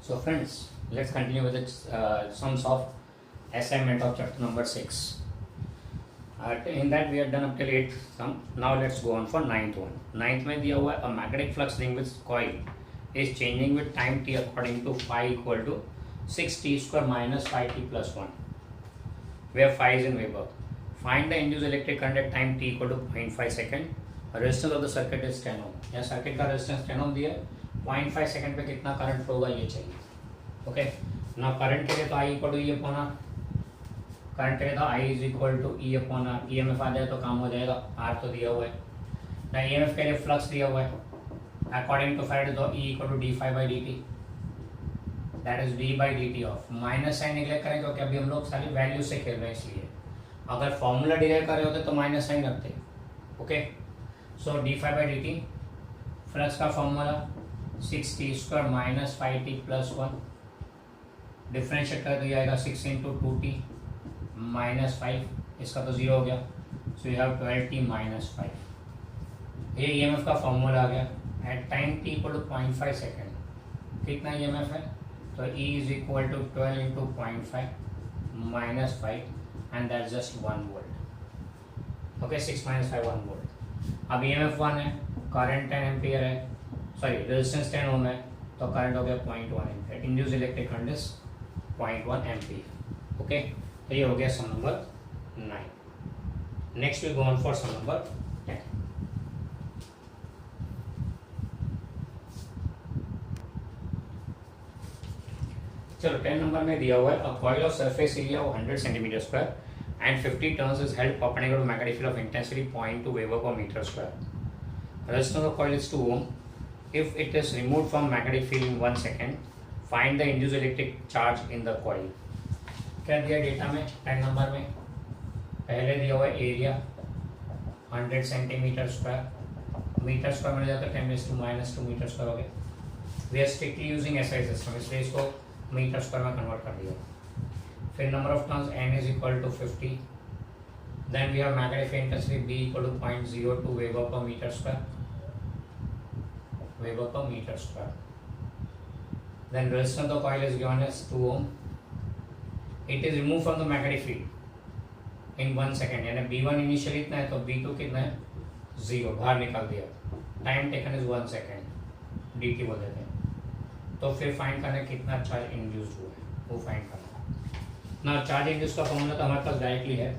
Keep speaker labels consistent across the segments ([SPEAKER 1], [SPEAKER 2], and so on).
[SPEAKER 1] So friends, let's continue with the sums of assignment of chapter number 6. In that we have done up till 8th sum. Now let's go on for 9th one. 9th में दिया हुआ है a magnetic flux ring with coil is changing with time t according to phi equal to 6t square minus 5t plus 1, where phi is in Weber. Find the induced electric current at time t equal to 0.5 second. Resistance of the circuit is 10 ohm. यहाँ circuit का resistance 10 ओम दिया है. 0.5 second पे कितना current flow होगा ये चाहिए. Okay ना करंट के लिए तो I equal to E upon R, current के लिए तो I is equal to E upon R. E M F आ जाए तो काम हो जाएगा. आर तो दिया हुआ है ना. ई एम एफ के लिए फ्लक्स दिया हुआ है अकॉर्डिंग टू फैराडे तो E equal to D phi by D T, that is D by D T of. Minus sign neglect करें क्योंकि अभी हम लोग सारी वैल्यू से खेल रहे हैं, इसलिए अगर फॉर्मूला डिराइव कर रहे होते तो माइनस साइन रखते. Okay so D phi by D T flux का formula 6t square minus 5t plus 1, differentiate कर दिया जाएगा 6 इंटू 2t माइनस 5, इसका तो 0 हो गया. So you have 12t minus 5. ये ईएमएफ का फॉर्मूला आ गया at time t equal to 0.5 second. कितना ईएमएफ है तो E is equal to 12 into 0.5 minus 5 and that just 1 volt. Okay 6 minus 5 1 volt. अब ईएमएफ 1 है, करंट 10 एम्पियर है, सॉरी रेजिस्टेंस 10 ओम है तो करंट हो गया 0.1 ampere. Induce electric current is 0.1 ampere. Okay तो ये हो गया sum number 9. Next we go on for sum number 10. चलो 10 नंबर में दिया हुआ है a coil of surface area of 100 centimetre square and 50 turns is held perpendicular to magnetic field of intensity 0.2 Weber per meter square. Resistance of the coil is 2 ohm. If it is removed from magnetic field in 1 second, find the induced electric charge in the coil. क्या दिया data में 10 number में? पहले दिया हुआ है area 100 centimetre square, metre square में जाता है 10⁻⁻² मीटर स्क्वायर हो गया. We are strictly using SI system, इसलिए इसको मीटर स्क्वायर में कन्वर्ट कर दिया. फिर number of turns n is equal to 50. Then we have magnetic field intensity B equal to 0.02 weber per metre square, weber per metre square. Then resistance of coil is given as 2 ohm. It is remove from the magnetic field in 1 second, यानी B1 initially इतना है तो B2 कितना है 0, बाहर निकाल दिया. Time taken is 1 second, dt बोल देते हैं. तो फिर फाइंड करना कितना चार्ज इंड्यूस हुआ है वो फाइंड करना ना. चार्ज इंड्यूस का फॉर्मूला तो हमारे पास डायरेक्टली है,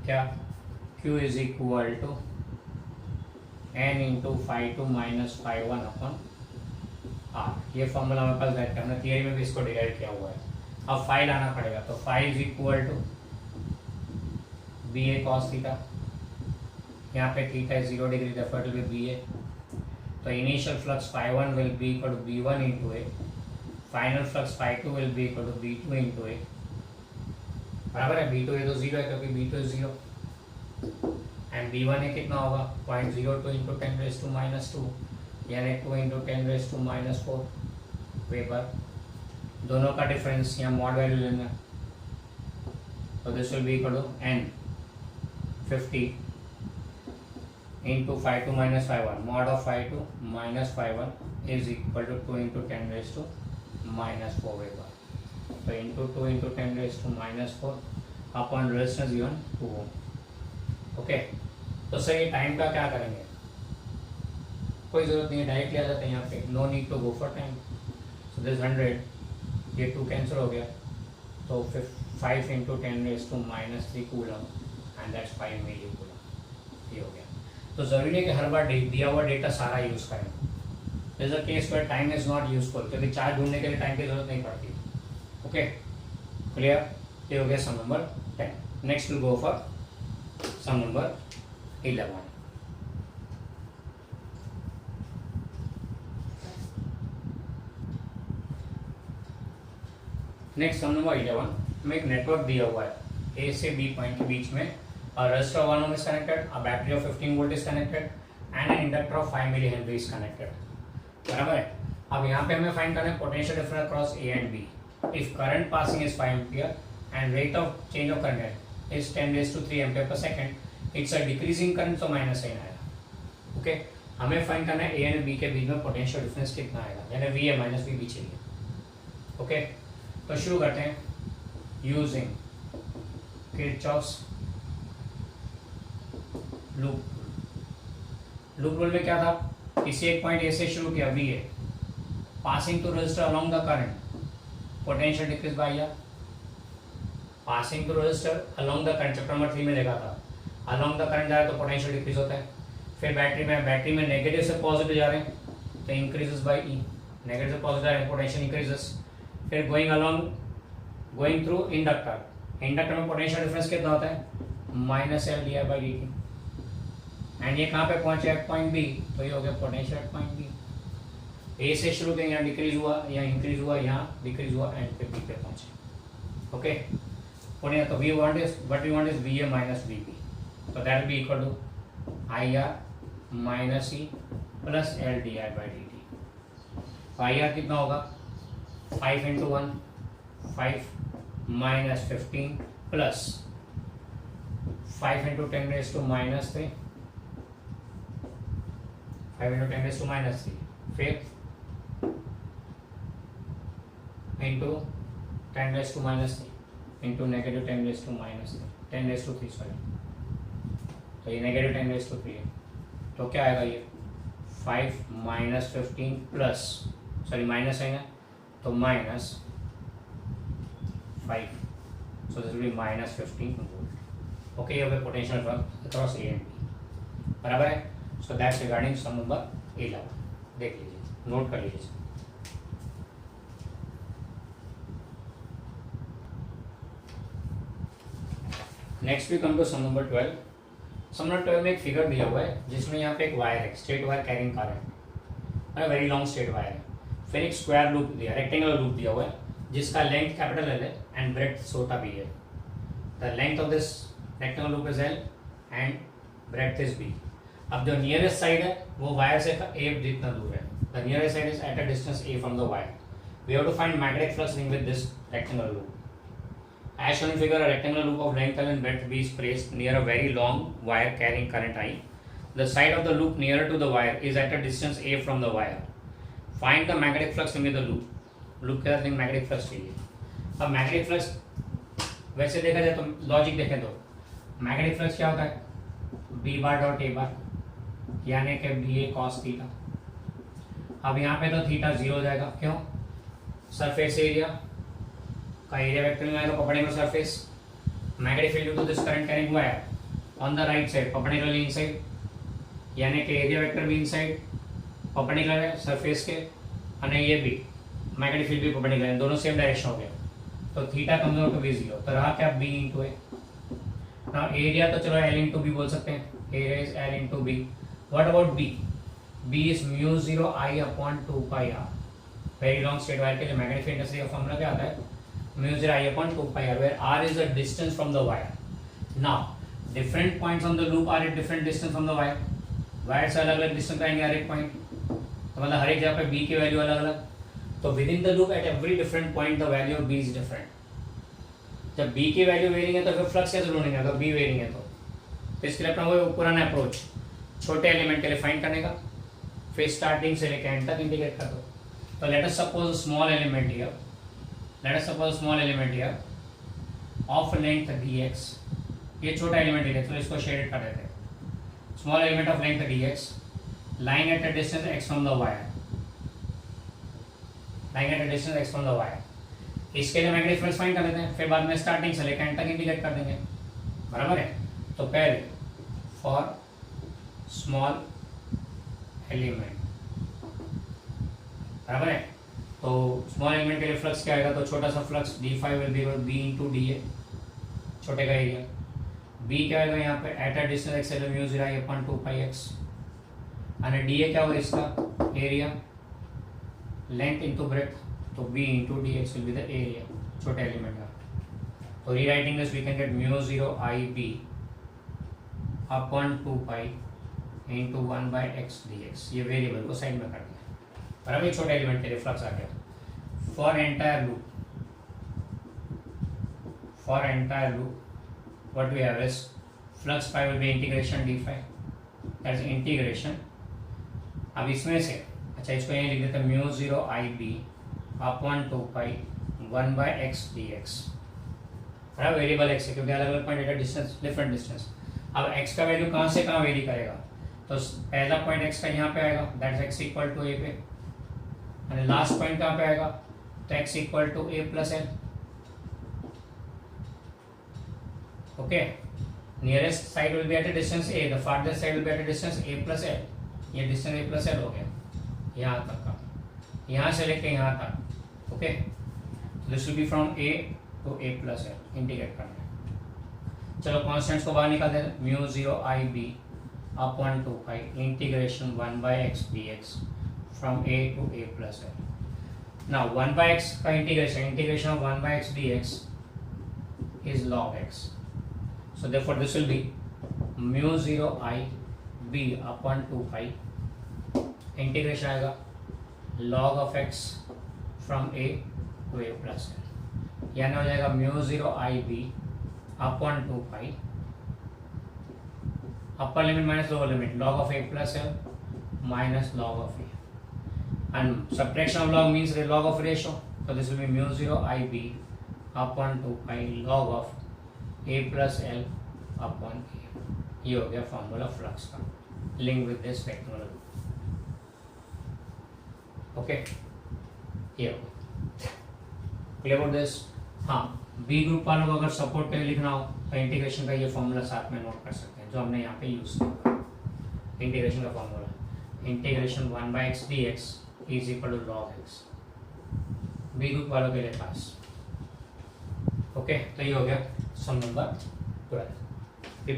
[SPEAKER 1] क्या Q is equal to n into φ2 minus φ1 upon r. ये फॉर्मूला हमारे पास डायरेक्ट है, हमने थियरी में भी इसको डिराइव किया हुआ है. अब फाई लाना पड़ेगा तो phi is equal to B A cos theta. यहाँ पे theta is 0 degree, therefore it will be BA. तो initial flux φ1 will be equal to B1 into A, final flux φ2 will be equal to B2 into A. बराबर है. B2 है तो 0 है क्योंकि B2 is 0 and B1 है कितना होगा 0.02 इंटू 10⁻⁻², यानी 2 इंटू 10⁻⁻4 वेबर. दोनों का डिफरेंस यहाँ मॉड वैल्यू लेना, तो this will be equal to n 50 into φ2 minus φ1. Mod of φ2 minus φ1 is equal to 2 into 10⁻⁻4 weber. तो into 2 into 10⁻⁻4 upon resistance given 2 ohm. Okay तो सर ये टाइम का क्या करेंगे, कोई ज़रूरत नहीं है, डायरेक्टली आ जाते हैं यहाँ पे. No need to go for time. So this 100, ये 2 कैंसिल हो गया तो फिर 5 into 10⁻³ coulomb and that's 5 millicoulomb. ये हो गया. तो ज़रूरी है कि हर बार दिया हुआ डेटा सारा यूज़ करें. This is a case where time is not useful, क्योंकि चार्ज ढूंढने के लिए टाइम की जरूरत नहीं पड़ती. Okay clear. ये हो गया sum number 10. Next will go for sum number 11. Next sum number 11 में एक नेटवर्क दिया हुआ है ए से बी पॉइंट के बीच में. A resistor of 1 ohm is connected, a battery of 15 volt is connected, and an inductor of 5 millihenry is connected. बराबर है. अब यहाँ पे हमें फाइंड करना है potential difference across A and B. If current passing is 5 ampere and rate of change of current is 10⁻³ ampere per second, it's a decreasing current, तो minus sign आएगा. ओके हमें फाइंड करना है ए एंड बी के बीच में potential difference कितना आएगा, यानी V A minus V B चाहिए. ओके, तो शुरू करते हैं यूजिंग किरचॉफ्स लूप रूल में क्या था, किसी एक पॉइंट ए से शुरू किया V A, passing to register along the current, potential decrease by R. Passing to register along the current chapter number 3 में देखा था, अलोंग द करंट जा रहा है तो पोटेंशियल डिक्रीज होता है। फिर बैटरी में नेगेटिव से पॉजिटिव जा रहे हैं तो इंक्रीजेस बाय ई, नेगेटिव से पॉजिटिव जा रहे हैं पोटेंशियल इंक्रीजेस। फिर गोइंग थ्रू इंडक्टर में पोटेंशियल डिफरेंस कितना होता है, minus L D I by D T. And ये कहाँ पे पहुंचे एट पॉइंट बी, तो ये हो गया पोटेंशियल एट पॉइंट बी। ए से शुरू किया, यहाँ डिक्रीज हुआ, यहाँ इंक्रीज हुआ, यहाँ डिक्रीज हुआ, एंड पे बी पे पहुंचे। ओके, तो we want is V A minus V B, तो that will be equal to I R minus E plus L D I by D T. तो आई आर कितना होगा, 5 into 1 5 minus 15 plus 5 into 10 raise to minus 3, 5 into 10 raise to minus 3, फिर into 10 raise to minus 3 into negative 10 raise to minus 10 raise to 3 sorry, तो ये negative 10 raise to 3 है, तो क्या आएगा ये 5 माइनस 15 प्लस सॉरी माइनस है ना, तो minus 5, so this will be minus 15 volt. Okay, ये potential across A and B बराबर है। So that's regarding sum number 11, देख लीजिए, नोट कर लीजिए। Next we come to sum number 12। Sum number 12 में एक फिगर दिया हुआ है जिसमें यहाँ पे एक वायर है, straight wire carrying current, very long straight wire है। फिर एक स्क्वायर लूप दिया, रेक्टेंगुलर लूप दिया हुआ है जिसका लेंथ कैपिटल एल है एंड ब्रेड्थ छोटा भी है। The length of this rectangular loop is L and breadth is B. अब जो नियरेस्ट साइड है वो वायर से ए जितना दूर है, the nearest side is at a distance a from the wire. We have to find magnetic flux link with this rectangular loop. As shown in figure, a rectangular loop of length L and breadth B is placed near a very long wire carrying current I. The side of the loop nearer to the wire is at a distance A from the wire. Find the magnetic flux linked with the loop. Loop के साथ magnetic flux चाहिए। अब magnetic flux वैसे देखा जाए तो logic देखें तो मैग्नेटिक फ्लक्स क्या होता है, बी बार डॉट ए बार, यानी कि बी ए कॉस थीटा। अब यहाँ पे तो थीटा 0 हो जाएगा, क्यों, सरफेस एरिया का एरिया वेक्टर में आएगा perpendicular surface, magnetic field to this current carrying wire on the right side perpendicularly inside, यानी कि एरिया वेक्टर भी इनसाइड परपेंडिकुलर है सरफेस के, और ये भी मैग्नेटिक फील्ड भी परपेंडिकुलर है, दोनों सेम डायरेक्शन हो गया, तो theta comes out to be 0। तो रहा क्या, B into A. Now area तो चलो एल इंटू बी बोल सकते हैं, area is L into B. What about B, B is mu 0 I upon 2 pi R. Very long straight wire के लिए मैग्नेटिक फील्ड इंटेंसिटी का फॉर्मूला क्या आता है, mu 0 I upon 2 pi r, where r is the distance from the wire. Now different points on the loop are at different distance from the wire. Wire से अलग अलग distance आएंगे हर एक point, तो मतलब हर एक जगह पे b की वैल्यू अलग अलग, तो with in the loop at every different point the value of b is different. जब b की वैल्यू वेरिंग है तो फिर फ्लक्स कैसे ढूंढेंगे, अगर b वेरिंग है तो इसके लिए अपना वो पुराना अप्रोच छोटे एलिमेंट के लिए फाइंड करने का, फिर स्टार्टिंग से लेकर एंड तक इंटीग्रेट कर दो। तो let us suppose small element here, let us suppose small element here of length dx, ये छोटा एलिमेंट है तो इसको शेडेड कर देते हैं। Small element of length dx lying at a distance x from the wire, lying at a distance x from the wire, इसके लिए मैग्नेटिक फ्लक्स फाइंड कर लेते हैं, फिर बाद में स्टार्टिंग से लेकर एंड तक इंटीग्रेट कर देंगे, बराबर है। तो पहले फॉर स्मॉल एलिमेंट, बराबर है, तो स्मॉल एलिमेंट के लिए फ्लक्स क्या आएगा, तो छोटा सा flux d5 will be equal b into d a, छोटे का एरिया, b क्या आएगा यहाँ पे at a distance x L mu 0 I upon 2 pi x, और डी ए क्या होगा इसका एरिया, लेंथ इंटू ब्रेड्थ, तो b into d x will be the area छोटे एलिमेंट का। तो rewriting this we can get mu 0 I B upon 2 pi into 1 by x D x, ये variable को side में कर दिया, बराबर, छोटे एलिमेंट के लिए फ्लक्स आ गया। For entire loop what we have is flux pi will be integration d5, that is integration. अब इसमें से अच्छा इसको यहीं लिख देते हैं mu 0 I B upon 2 pi 1 by x D x, variable x है क्योंकि अलग अलग point at distance different distance. अब एक्स का वैल्यू कहाँ से कहाँ वेरी करेगा, तो पहला पॉइंट एक्स का यहाँ पे आएगा, that is X equal to A पे, और लास्ट पॉइंट कहाँ पे आएगा, तो X equal to A plus L. Okay, nearest side will be at a distance A, the farthest side will be at a distance A plus L, ये distance A plus L हो गया यहाँ तक का, यहाँ से लेके यहाँ तक। Okay, this will be from A to A plus L, integrate करना है। चलो कॉन्स्टेंट्स को बाहर निकाल देते, mu 0 I B upon 2 pi integration 1 by x D X from A to A plus L. Now 1 by X का integration of 1 by x D x is log x, so therefore this will be mu 0 I b upon 2 pi integration आएगा log of x from a to a plus l, यानी हो जाएगा mu 0 I b upon 2 pi upper limit minus lower limit log of a plus l minus log of a, and subtraction of log means the log of ratio, so this will be mu 0 I b upon 2 pi log of a plus l upon a। ये हो गया formula flux का, link with this technology. Okay, ये हो clear about this. हाँ, B group वालों को अगर सपोर्ट के लिए लिखना हो तो इंटीग्रेशन का ये फॉर्मूला साथ में नोट कर सकते हैं जो हमने यहाँ पे यूज किया। इंटीग्रेशन का formula integration 1 by x D x is equal to log x, B group वालों के लिए खास। ओके, तो ये हो गया सम नंबर 12,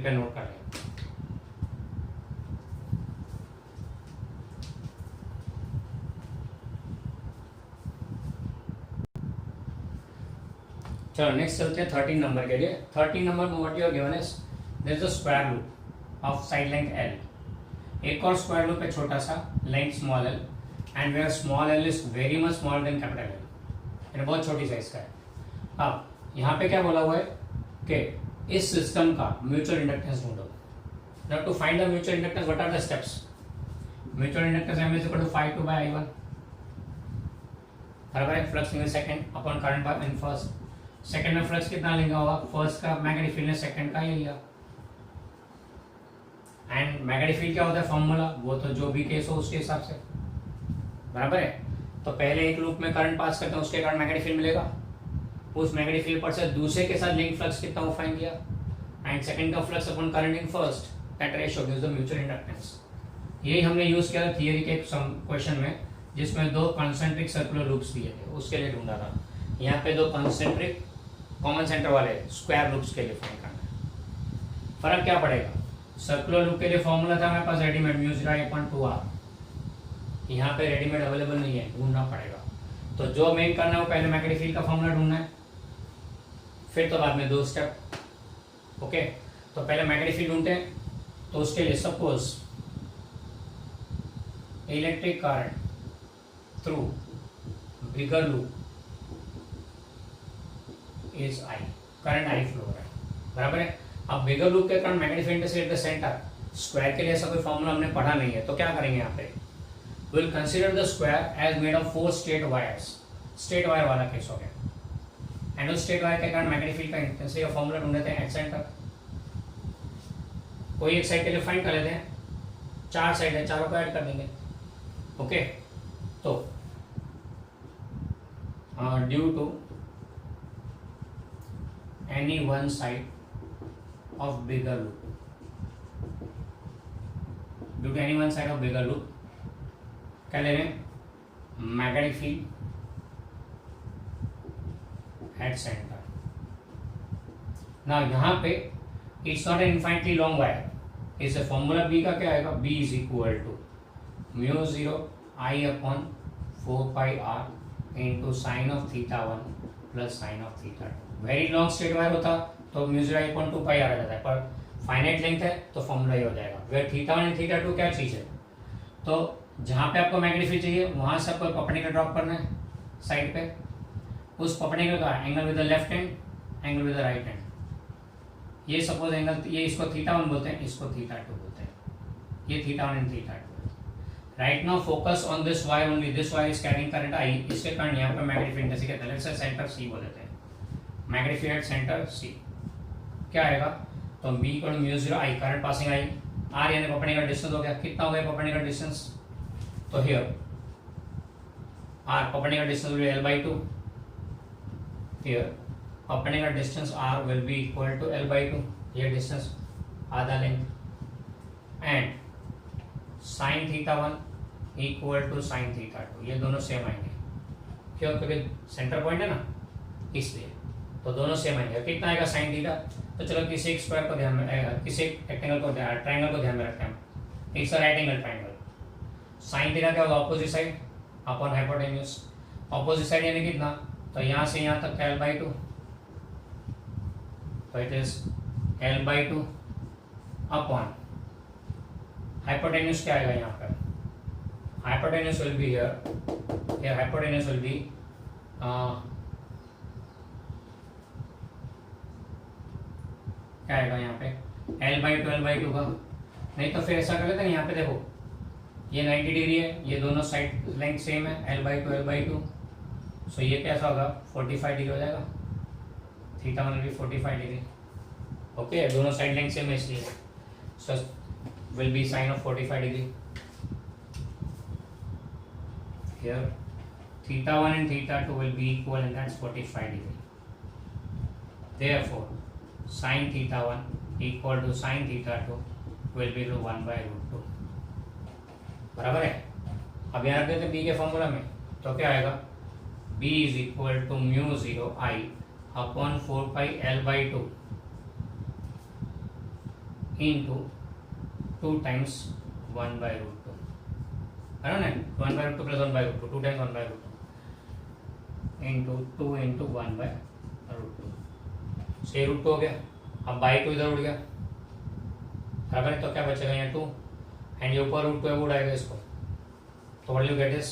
[SPEAKER 1] पे नोट कर लें। चलो नेक्स्ट चलते हैं 13 नंबर के लिए। 13 नंबर में what you are given is there is a square loop of side length l, एक और स्क्वायर लूप है छोटा सा, length small l, and where small l is very much smaller than capital L, यानी बहुत छोटी size का है। अब यहाँ पे क्या बोला हुआ है कि इस सिस्टम का म्यूचुअल इंडक्टेंस ढूंढो। Now to find the mutual inductance what are the steps, mutual inductance m is equal to 5 2 by i1, बराबर है flux in second upon current by in first. Second में फ्लक्स कितना लेंगे होगा, फर्स्ट का मैग्नेटिक फील्ड ने सेकंड का ही लिया, एंड मैग्नेटिक फील्ड क्या होता है फॉर्मूला, वो तो जो भी केस हो उसके हिसाब से, बराबर है। तो पहले एक लूप में करंट पास करते हैं, उसके कारण मैग्नेटिक फील्ड मिलेगा, उस मैग्नेटिक फील्ड पर से दूसरे के साथ लिंक फ्लक्स कितना वो फाइंड किया, एंड सेकंड का flux upon current in first, that ratio gives the mutual inductance. यही हमने यूज किया थियरी के क्वेश्चन में, जिसमें दो कॉन्सेंट्रिक सर्कुलर लूप्स दिए थे, उसके लिए ढूंढा था। यहाँ पे दो कॉन्सेंट्रिक कॉमन सेंटर वाले स्क्वायर लूप्स के लिए फाइंड करना है। फर्क क्या पड़ेगा, सर्कुलर लूप के लिए फॉर्मूला था हमारे पास रेडीमेड म्यू 0/2r, यहाँ पे रेडीमेड अवेलेबल नहीं है, ढूंढना पड़ेगा। तो जो मेन करना है वो पहले मैग्नेटिक फील्ड का फॉर्मूला ढूंढना है, फिर तो बाद में दो स्टेप। ओके, तो पहले मैग्नेटिक फील्ड ढूंढते हैं, तो उसके लिए suppose electric current through bigger loop is I, current I flow है, बराबर है। अब बिगर लूप के कारण मैग्नेटिक फील्ड से एट द सेंटर, स्क्वायर के लिए ऐसा कोई फॉर्मूला हमने पढ़ा नहीं है, तो क्या करेंगे यहाँ पे, will consider the square as made of 4 straight wires, straight wire वाला केस हो गया, एंड उस स्ट्रेट वायर के कारण मैग्नेटिक फील्ड का इंटेंसिटी का फॉर्मूला ढूंढ लेते हैं एट सेंटर। कोई एक साइड के लिए फाइंड कर लेते हैं, 4 साइड है, चारों को ऐड कर देंगे। ओके, तो due to any one side of bigger loop, due to any one side of bigger loop क्या ले रहे हैं, मैग्नेटिक फील्ड एट सेंटर। ना यहाँ पे it's not an infinitely long wire, इस फॉर्मूला बी का क्या आएगा, B is equal to mu 0 I upon 4 pi R into sine of theta 1 plus sine of theta 2। Very long straight wire होता तो mu 0 upon 2 पाई आ जाता है, पर finite length है तो फॉर्मूला ये हो जाएगा। वेयर थीटा 1 एंड थीटा 2 क्या चीज है, तो जहाँ पे आपको मैग्नेटिक फील्ड चाहिए वहां से आपको परपेंडिकुलर ड्रॉप करना है साइड पे, उस परपेंडिकुलर का angle with the left hand, angle with the right hand. ये सपोज एंगल, ये इसको थीटा 1 बोलते हैं, इसको थीटा 2 बोलते हैं, ये theta 1 and theta 2। Right now focus on this wire only, this wire is carrying current I, इसके कारण यहाँ पे मैग्नेटिक इंटेंसिटी कहते हैं, लेट्स से सेंटर सी बोल देते हैं, मैग्नेटिक एट सेंटर सी क्या आएगा, तो B equal mu zero I, current passing I, R यानी परपेंडिकुलर डिस्टेंस हो गया, कितना हो गया परपेंडिकुलर डिस्टेंस, तो here R perpendicular distance will be L by 2, here perpendicular distance r will be equal to L by 2, ये distance आधा length, and sin theta 1 equal to sin theta 2, ये दोनों सेम आएंगे, क्यों, क्योंकि सेंटर पॉइंट है ना इसलिए, तो दोनों सेम आएंगे। कितना आएगा sin थीटा, तो चलो किसी एक स्क्वायर को ध्यान में, किसी एक रेक्टेंगल को ट्राइंगल को ध्यान में रखते हैं, it's a right angle triangle, sin theta क्या होगा, opposite side upon hypotenuse, opposite side यानी कितना, तो यहाँ से यहाँ तक L by 2, so it is L by 2 upon hypotenuse क्या आएगा यहाँ पर, hypotenuse will be here hypotenuse will be क्या आएगा यहाँ पे L by 2 का, नहीं तो फिर ऐसा कर लेते हैं, यहाँ पे देखो ये 90 डिग्री है, ये दोनों साइड लेंथ सेम है, L by 2 सो ये कैसा होगा 45 डिग्री हो जाएगा, theta 1 will be 45 degree, okay दोनों साइड लेंथ सेम है इसलिए, so will be sine of 45 degree, here theta 1 and theta 2 will be equal and that's 45 degree, therefore sin theta 1 equal to sin theta 2 will be to 1 by root 2, बराबर है। अब यहाँ रख देते b के formula में, तो क्या आएगा b is equal to mu 0 I upon 4 pi L by 2 into 2 times 1 by root 2, है ना, 1 by root 2 plus 1 by root 2, 2 times 1 by root 2 into 2 into 1 by root 2, से रूट 2 हो गया, अब बाई 2 इधर उड़ गया, बराबर है, तो क्या बचेगा यहाँ 2 एंड ये ऊपर रूट 2 है वो उड़ाएगा इसको, तो what you get is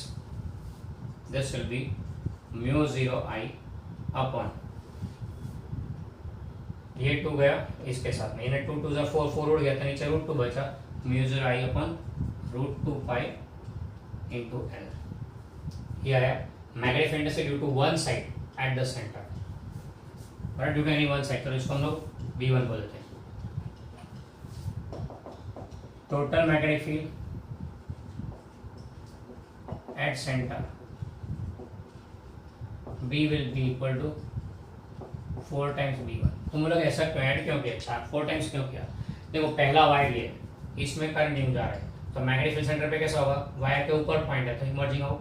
[SPEAKER 1] this will B mu 0 I upon ये 2 गया इसके साथ में, इन्हें 2 2 जा 4 4 उड़ गया, तो नीचे रूट 2 बचा, mu 0 I upon root 2 pi into L, ये आया magnetic intensity due to one side at the center, but due to any one side, तो इसको हम लोग B1 बोल देते हैं। Total magnetic field at center B will be equal to 4 times B1, तुम लोग ऐसा ऐड क्यों किया, 4 टाइम्स क्यों किया, देखो पहला वायर ये इसमें करंट नहीं जा रहा है, तो मैग्नेटिक फील्ड सेंटर पे कैसा होगा, वायर के ऊपर पॉइंट है तो इमर्जिंग आउट,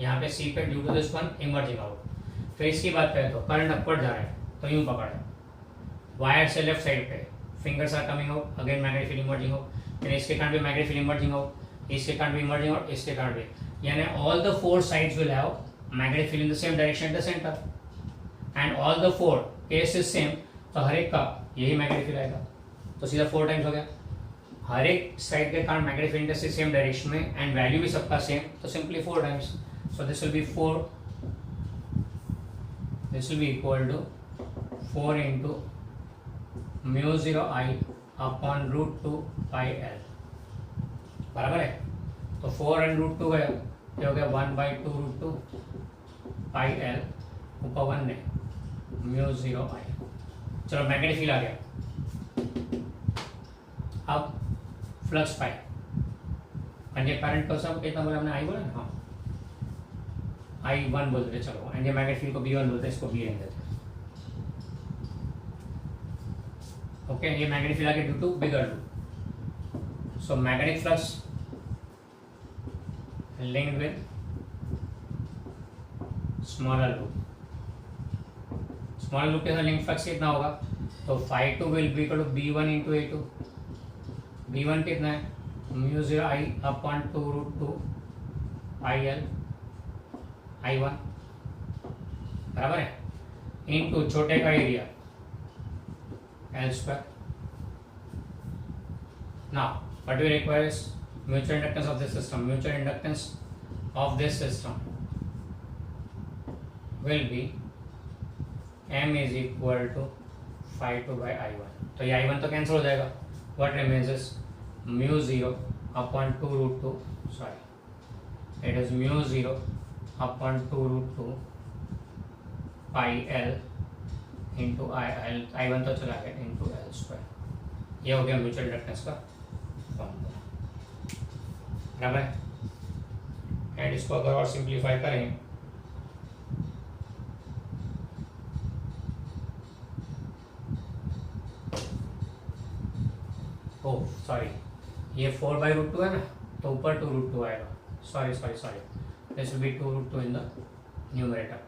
[SPEAKER 1] यहाँ पे C पे due to this one emerging out, फिर इसकी बात करें तो करंट अपवर्ड जा रहा है, तो यूं पकड़ वायर से लेफ्ट साइड पे fingers are coming out, again magnetic field emerging out, फिर इसके कारण भी मैग्नेटिक फील्ड इमर्जिंग आउट, इसके कारण भी इमर्जिंग आउट, इसके कारण भी, यानी all the 4 sides will have magnetic field in the same direction at the center and all the 4 case is same, तो हर एक का यही मैग्नेटिक फील्ड आएगा, तो सीधा 4 टाइम्स हो गया, हर एक साइड के कारण magnetic field intensity same direction में एंड वैल्यू भी सबका सेम, तो simply 4 times, so this will be 4, this will be equal to 4 into mu 0 I upon root 2 pi L, बराबर है, तो 4 एंड रूट 2 गया, ये हो गया 1 by 2 रूट 2 पाई L, ऊपर 1 ने म्यू 0 I, चलो मैग्नेटिक फील्ड आ गया, अब फ्लक्स पाई, एंड ये करंट को सब कितना बोला हमने, I बोला ना, हाँ I1 बोलते, चलो एंड ये मैग्नेटिक फील्ड को B1 बोलते, इसको B रहने देते, ओके, ये मैग्नेटिक फील्ड आ गया due to bigger loop, so magnetic flux linked with smaller loop, smaller loop के साथ लिंक फ्लक्स कितना होगा, तो phi2 will be equal to B1 into A2, B1 कितना है mu 0 I upon 2 root 2 pi L I1, बराबर है, into छोटे का area L square, now what we require is mutual inductance of this system, mutual inductance of this system will be M is equal to phi 2 by I1, तो ये I1 तो cancel हो जाएगा, what remains is mu 0 upon 2 root 2, sorry, it is mu 0 upon 2 root 2 pi l into I one तो चला गया into L square. ये हो गया म्यूचुअल इंडक्टेंस का फॉर्मूला, बराबर है। एंड इसको अगर और सिंप्लीफाई करें ओ सॉरी, ये 4/√2 है ना, तो ऊपर 2√2 आएगा, sorry sorry sorry, this will B 2√2 in the numerator,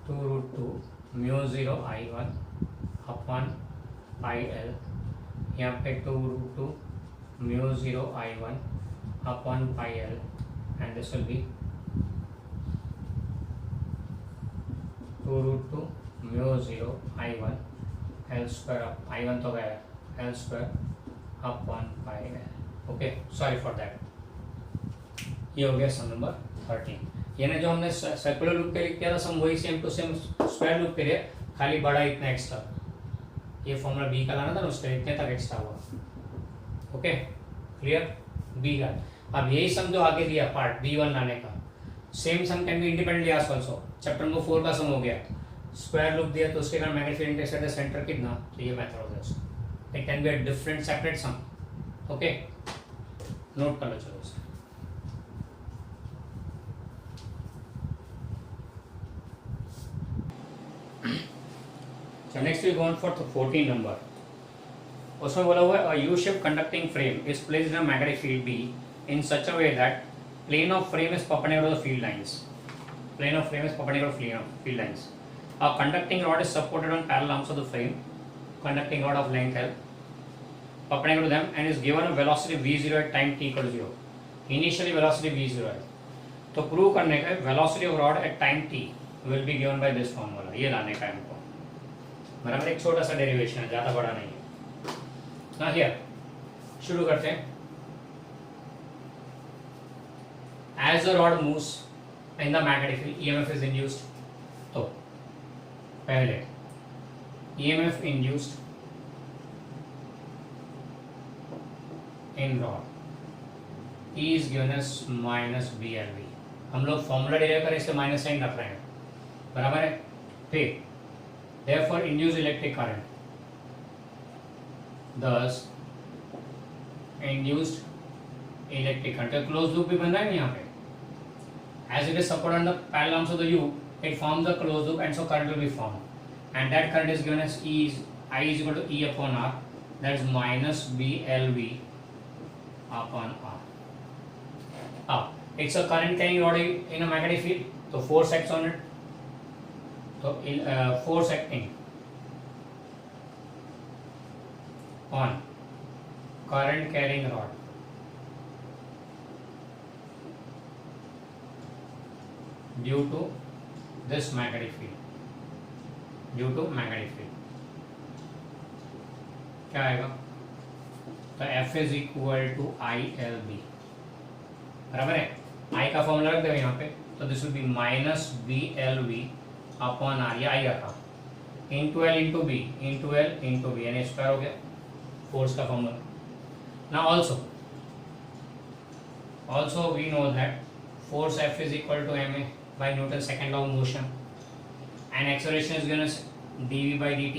[SPEAKER 1] 2√2 mu 0 I1 upon pi L, यहाँ पे 2√2 mu 0 I1 upon pi L, and this will B 2√2 mu 0 I1 L square, I1 तो गया L square upon pi L. Okay, sorry for that. ये हो गया sum number 13। यानी जो हमने सर्कुलर लूप के लिए किया था सम, वही same to same square loop के लिए, खाली बड़ा इतना एक्स्ट्रा, ये फॉर्मूला बी का लाना था ना, उसके इतने तक एक्स्ट्रा हुआ। ओके, क्लियर, बी का। अब यही सम जो आगे दिया पार्ट B1 लाने का, same sum can be independently asked also. Chapter number 4 का सम हो गया, स्क्वायर लूप दिया तो उसके कारण magnifying index at the center कितना, तो ये मेथड हो गया। It can be a different separate sum. Okay, note कर लो चलो उसे। So next we go on for the 14 number. उसमें बोला हुआ है a U-shaped conducting frame is placed in a magnetic field B in such a way that plane of frame is perpendicular to the field lines. Plane of frame is perpendicular to field lines. A conducting rod is supported on parallel arms of the frame. Conducting rod of length L perpendicular to them and is given a velocity v0 at time t equal to 0. Initially velocity v0 है, तो prove करने का velocity of rod at time t will be given by this formula. ये लाने का हमको, बराबर, एक छोटा सा डेरिवेशन है, ज्यादा बड़ा नहीं है ना। हियर शुरू करते हैं। As the rod moves in the magnetic field EMF is induced, तो पहले EMF induced in rod E is given as minus BLV। हम लोग फॉर्मूला डिराइव करें, इसलिए माइनस साइन रख रहे हैं, बराबर है। फिर therefore induced electric current, thus induced electric current, close loop भी बन रहा है ना यहाँ पे, as it is supported on the parallel arms of the U, it forms the closed loop and so current will be formed, and that current is given as I is equal to E upon R, that is minus BLV upon R. It's a current carrying rod in a magnetic field, so force acts on it, तो force acting on current carrying rod due to this magnetic field, due to magnetic field क्या आएगा, तो F is equal to ILB, बराबर है। I का formula रख दो यहाँ पे, तो this will be minus BLV upon R, ये आई रखा, into L into B, into L into B, यानी स्क्वायर हो गया फोर्स का formula. Now also we know that force F is equal to ma by Newton second law of motion and acceleration is given as dv by dt।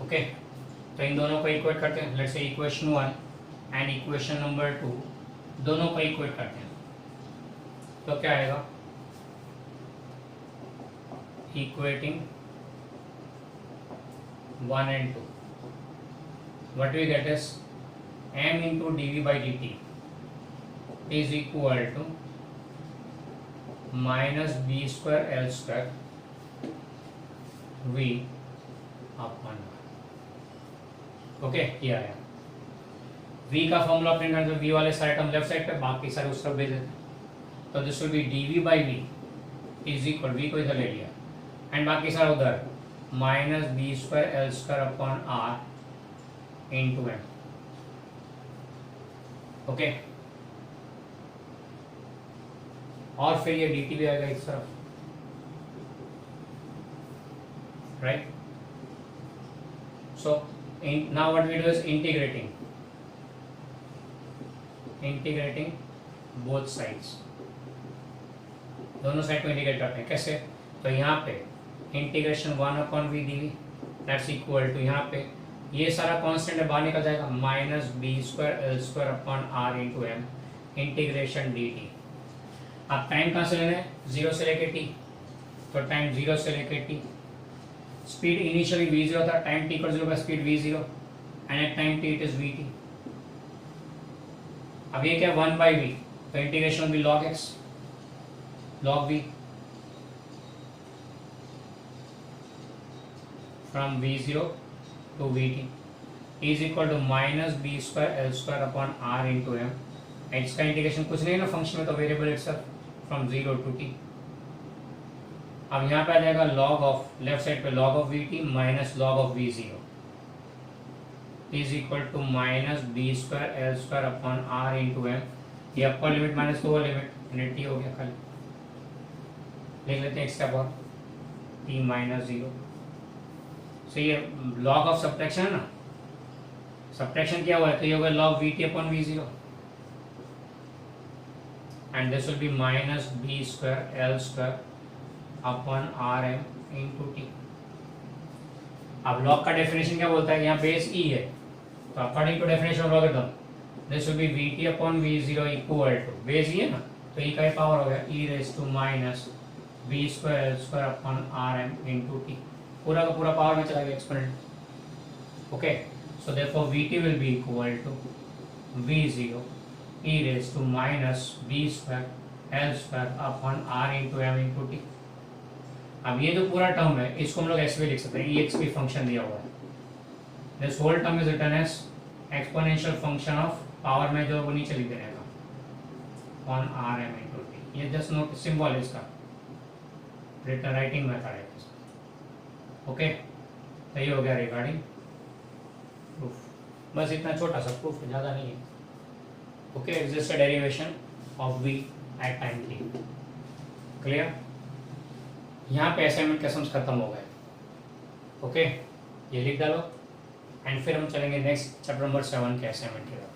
[SPEAKER 1] Okay, तो इन दोनों को equate करते हैं, let's say equation 1 and equation number 2 दोनों को equate करते हैं, तो क्या आएगा, equating 1 and 2, what we get is m into dv by dt is equal to minus b square l square v upon r। Okay, ये आया v का फॉर्मूला अपने घर में, v वाले सारे टर्म लेफ्ट साइड पे, बाकी सारे उस तरफ भेज देते, तो this will be dv by v is equal, v को इधर ले लिया एंड बाकी सारा उधर, minus B square L square upon R into M. Okay, और फिर ये dt भी आएगा इस तरफ, right. So now what we do is integrating both sides, दोनों साइड को इंटीग्रेट करते हैं. कैसे? तो यहाँ पे integration 1/v dv that's equal to, यहाँ पे ये सारा कांस्टेंट है बाहर निकल जाएगा, minus b² l² upon r into M integration dt. अब टाइम कहाँ से लेना है? 0 से लेके t. तो टाइम 0 से लेके t. स्पीड इनिशियली v0 था, टाइम t पर 0 का speed v0 and at time t it is vt. अब ये क्या 1/v, तो इंटीग्रेशन भी log x log v from v0 to vt is equal to minus b² l² upon r into m. इसका integration कुछ नहीं ना फंक्शन में, तो variable itself from 0 to t. अब यहाँ पे आ जाएगा log ऑफ, लेफ्ट साइड पे log of vt minus log of v0 is equal to minus b² l² upon r into m. ये upper limit minus lower limit, T हो गया. खाली लिख लेते हैं एक स्टेप और, t माइनस 0. सो ये log ऑफ सब्ट्रैक्शन है ना, सब्ट्रैक्शन क्या हुआ है, तो ये होगा log vt upon v0 and this will be minus b² l² upon rm into t. अब log का डेफिनेशन क्या बोलता है, यहाँ बेस e है, तो according to definition of logarithm this will be vt upon v0 equal to, base e है ना, तो e का ही पावर हो गया e raise to minus b² l² upon rm into t. पूरा का पूरा पावर में चला गया exponent. Okay, so therefore vt will be equal to v0 e raise to minus b² l² upon r into m into t. अब ये जो पूरा टर्म है इसको हम लोग ऐसे भी लिख सकते हैं, exp फंक्शन दिया हुआ है. This whole term is written as exponential function of power में जो वो नीचे लिख देगा ऑन rm into t. ये जस्ट नोट सिंबल है इसका, रिटन राइटिंग मेथड है. ओके, तो ये हो गया रिगार्डिंग प्रूफ. बस इतना छोटा सा प्रूफ, ज़्यादा नहीं है. Okay, it's just a derivation of v at time t. Clear? यहाँ पे असाइनमेंट के सम्स खत्म हो गए. ओके, ये लिख डालो एंड फिर हम चलेंगे नेक्स्ट चैप्टर नंबर 7 के असाइनमेंट की तरफ.